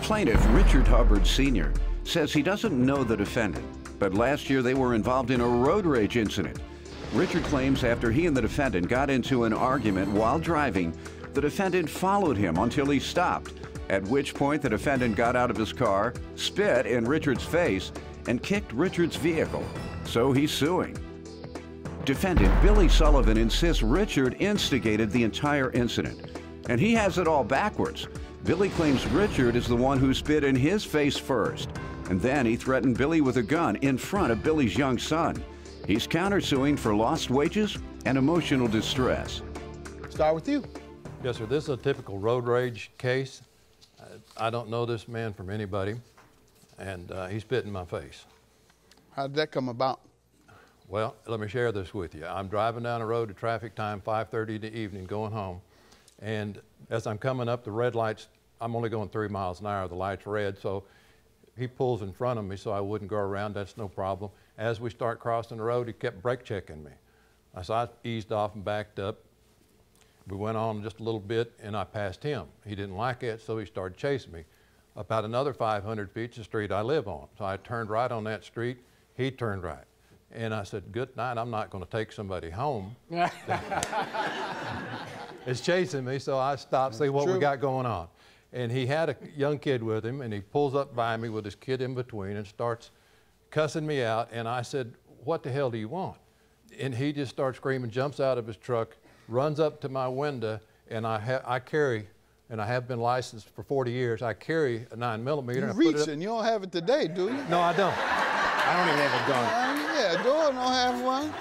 Plaintiff Richard Hubbard Sr. says he doesn't know the defendant, but last year they were involved in a road rage incident. Richard claims after he and the defendant got into an argument while driving, the defendant followed him until he stopped, at which point the defendant got out of his car, spit in Richard's face, and kicked Richard's vehicle. So he's suing. Defendant Billy Sullivan insists Richard instigated the entire incident, and he has it all backwards. Billy claims Richard is the one who spit in his face first, and then he threatened Billy with a gun in front of Billy's young son. He's countersuing for lost wages and emotional distress. Start with you. Yes, sir. This is a typical road rage case. I don't know this man from anybody, and he spit in my face. How did that come about? Well, let me share this with you. I'm driving down the road at traffic time, 5:30 in the evening, going home. And as I'm coming up, the red lights, I'm only going 3 miles an hour, the light's red, so he pulls in front of me so I wouldn't go around, that's no problem. As we start crossing the road, he kept brake checking me. So I eased off and backed up. We went on just a little bit and I passed him. He didn't like it, so he started chasing me. About another 500 feet to the street I live on. So I turned right on that street, he turned right. And I said, good night, I'm not gonna take somebody home. It's chasing me, so I stopped, see what we got going on. And he had a young kid with him, and he pulls up by me with his kid in between and starts cussing me out. And I said, what the hell do you want? And he just starts screaming, jumps out of his truck, runs up to my window, and I carry, and I have been licensed for 40 years, I carry a 9mm. You reach and you don't have it today, do you? No, I don't. I don't even have a gun. Yeah, Doyle don't have one.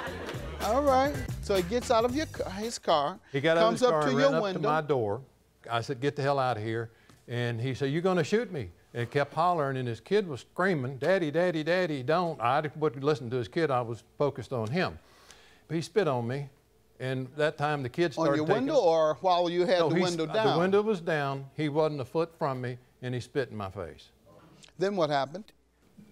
All right. So he gets out of his car, he got comes out of his car up to and your ran window. up to my door. I said, get the hell out of here. And he said, you're gonna shoot me. And he kept hollering, and his kid was screaming, Daddy, Daddy, Daddy, don't. I wouldn't listen to his kid, I was focused on him. He spit on me, and that time the kid started on your window or while you had the window down? The window was down, he wasn't a foot from me, and he spit in my face. Then what happened?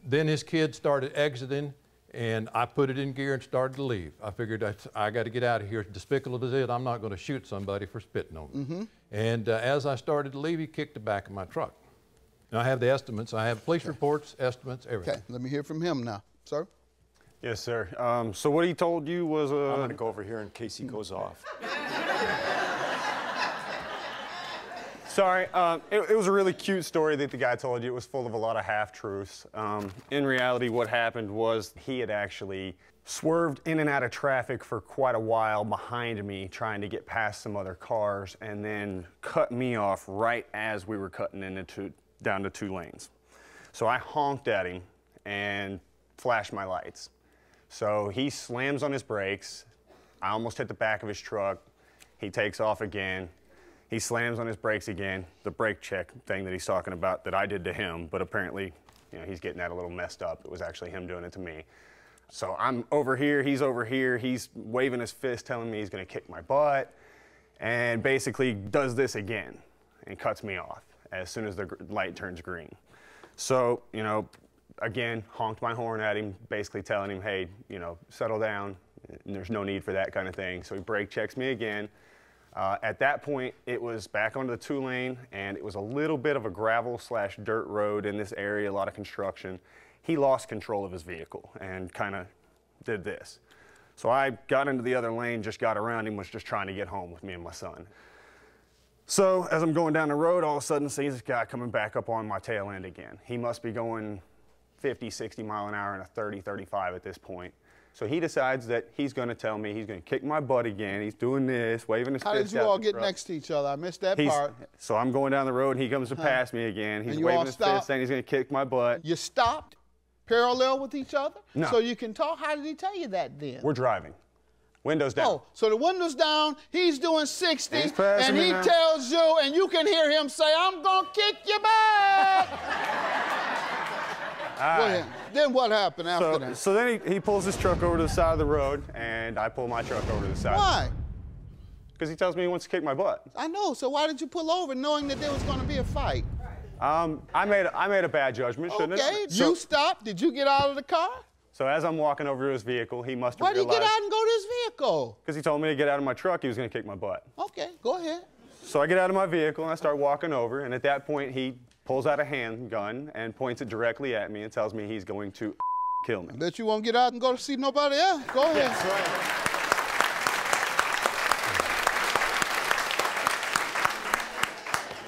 Then his kid started exiting, and I put it in gear and started to leave. I figured I got to get out of here. Despicable as it is, I'm not going to shoot somebody for spitting on me. And as I started to leave, he kicked the back of my truck. And I have the estimates. I have police reports, estimates, everything. Okay, let me hear from him now. Sir? Yes, sir. So what he told you was I'm going to go over here in case he goes off. Sorry, it was a really cute story that the guy told you. It was full of a lot of half-truths. In reality, what happened was he had actually swerved in and out of traffic for quite a while behind me, trying to get past some other cars, and then cut me off right as we were cutting down to 2 lanes. So I honked at him and flashed my lights. So he slams on his brakes. I almost hit the back of his truck. He takes off again. He slams on his brakes again, the brake check thing that he's talking about that I did to him, but apparently, you know, he's getting that a little messed up. It was actually him doing it to me. So I'm over here, he's waving his fist telling me he's gonna kick my butt, and basically does this again and cuts me off as soon as the light turns green. So, you know, again, honked my horn at him, basically telling him, hey, you know, settle down, and there's no need for that kind of thing. So he brake checks me again. At that point, it was back onto the 2-lane, and it was a little bit of a gravel/dirt road in this area, a lot of construction. He lost control of his vehicle and kind of did this. So I got into the other lane, just got around him, was just trying to get home with me and my son. So as I'm going down the road, all of a sudden, see this guy coming back up on my tail end again. He must be going 50, 60 mile an hour and a 30, 35 at this point. So he decides that he's going to tell me he's going to kick my butt again. He's doing this, waving his fist out. How did you all get next to each other? I missed that part. So I'm going down the road, and he comes to pass me again. He's waving his fist, saying he's going to kick my butt. You stopped parallel with each other? No. So you can talk? How did he tell you that then? We're driving. Windows down. Oh, so the window's down, he's doing 60, and he now. tells you, and you can hear him say, I'm going to kick you back. Go ahead. Then what happened after that? So then he pulls his truck over to the side of the road, and I pull my truck over to the side. Why? Because he tells me he wants to kick my butt. I know, so why did you pull over knowing that there was going to be a fight? I made a bad judgment, shouldn't it? Okay, you stopped. Did you get out of the car? So as I'm walking over to his vehicle, he must have realized. Why did he get out and go to his vehicle? Because he told me to get out of my truck, he was going to kick my butt. Okay, go ahead. So I get out of my vehicle and I start walking over, and at that point he pulls out a handgun and points it directly at me and tells me he's going to kill me. I bet you won't get out and go to see nobody else. Go ahead. That's right.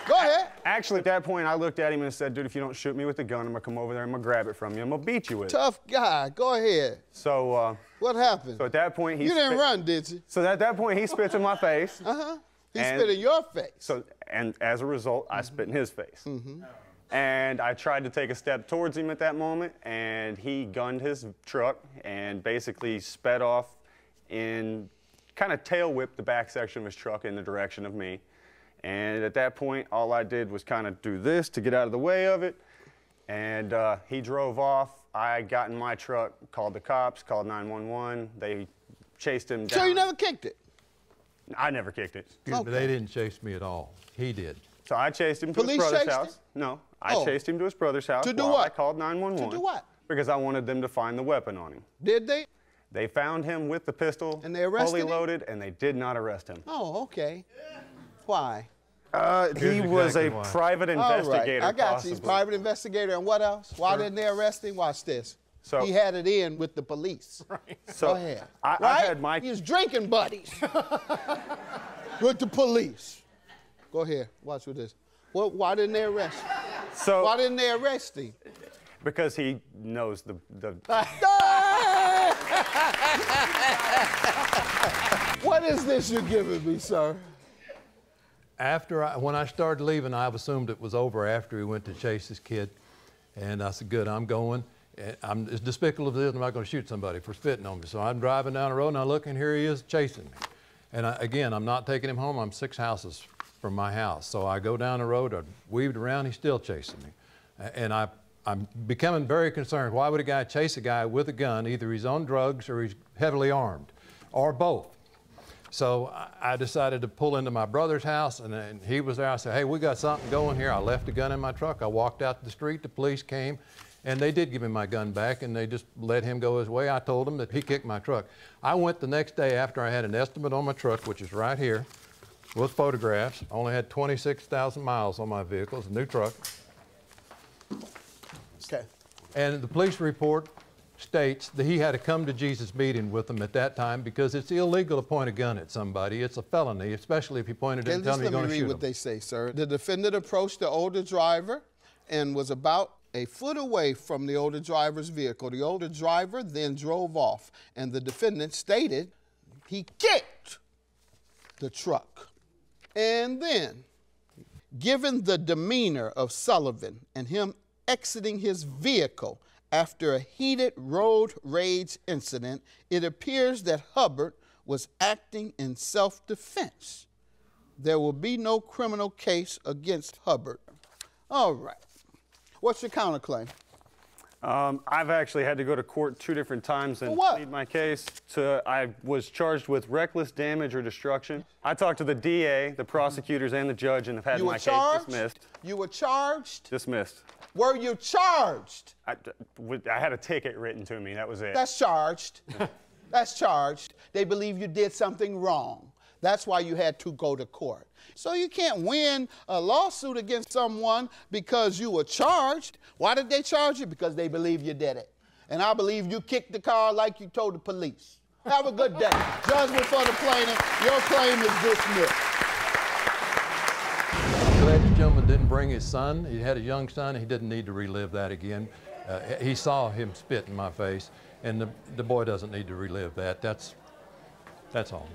Go ahead. Actually, at that point, I looked at him and said, dude, if you don't shoot me with the gun, I'm going to come over there, I'm going to grab it from you, I'm going to beat you with it. Tough guy. Go ahead. So, what happened? So at that point, you didn't run, did you? So at that point, he spits in my face. Uh-huh. He spit in your face. So, and as a result, I spit in his face. Mm-hmm. And I tried to take a step towards him at that moment, and he gunned his truck and basically sped off and kind of tail whipped the back section of his truck in the direction of me. And at that point, all I did was kind of do this to get out of the way of it. And he drove off. I got in my truck, called the cops, called 911. They chased him down. So you never kicked it? I never kicked it. But they didn't chase me at all. He did. So I chased him to his brother's house. No, I chased him to his brother's house. To do while what? I called 911. To do what? Because I wanted them to find the weapon on him. Did they? They found him with the pistol, and they arrested fully him? loaded, and they did not arrest him. Oh, okay. Why? He was exactly a why. private investigator. All right. I got possibly. you. He's private investigator, and what else? Why didn't they arrest him? Watch this. So he had it in with the police. Right. Go ahead. I had my. He was drinking buddies with the police. Go ahead. Watch with this. Well, why didn't they arrest him? So why didn't they arrest him? Because he knows the. What is this you're giving me, sir? When I started leaving, I've assumed it was over after he went to chase his kid. And I said, good, I'm going. And as despicable as it is, I'm not going to shoot somebody for spitting on me. So I'm driving down the road, and I look, and here he is chasing me. And again, I'm not taking him home. I'm 6 houses from my house. So I go down the road, I weaved around, he's still chasing me. And I'm becoming very concerned. Why would a guy chase a guy with a gun? Either he's on drugs or he's heavily armed, or both. So I decided to pull into my brother's house, and he was there. I said, hey, we got something going here. I left the gun in my truck. I walked out to the street. The police came, and they did give me my gun back, and they just let him go his way. I told him that he kicked my truck. I went the next day after I had an estimate on my truck, which is right here, with photographs. I only had 26,000 miles on my vehicle. It's a new truck. Okay. And the police report states that he had a come to Jesus meeting with them at that time because it's illegal to point a gun at somebody. It's a felony, especially if you pointed it and tell them you're going to shoot Let me read what they say, sir. The defendant approached the older driver and was about a foot away from the older driver's vehicle. The older driver then drove off, and the defendant stated he kicked the truck. And then, given the demeanor of Sullivan and him exiting his vehicle after a heated road rage incident, it appears that Hubbard was acting in self-defense. There will be no criminal case against Hubbard. All right. What's your counterclaim? I've actually had to go to court 2 different times and plead my case. I was charged with reckless damage or destruction. I talked to the DA, the prosecutors, and the judge, and have had my case dismissed. You were charged? Dismissed. Were you charged? I had a ticket written to me. That was it. That's charged. That's charged. They believe you did something wrong. That's why you had to go to court. So you can't win a lawsuit against someone because you were charged. Why did they charge you? Because they believe you did it. And I believe you kicked the car like you told the police. Have a good day. Judgment for the plaintiff. Your claim is dismissed. I'm glad the gentleman didn't bring his son. He had a young son. He didn't need to relive that again. He saw him spit in my face, and the boy doesn't need to relive that. That's all.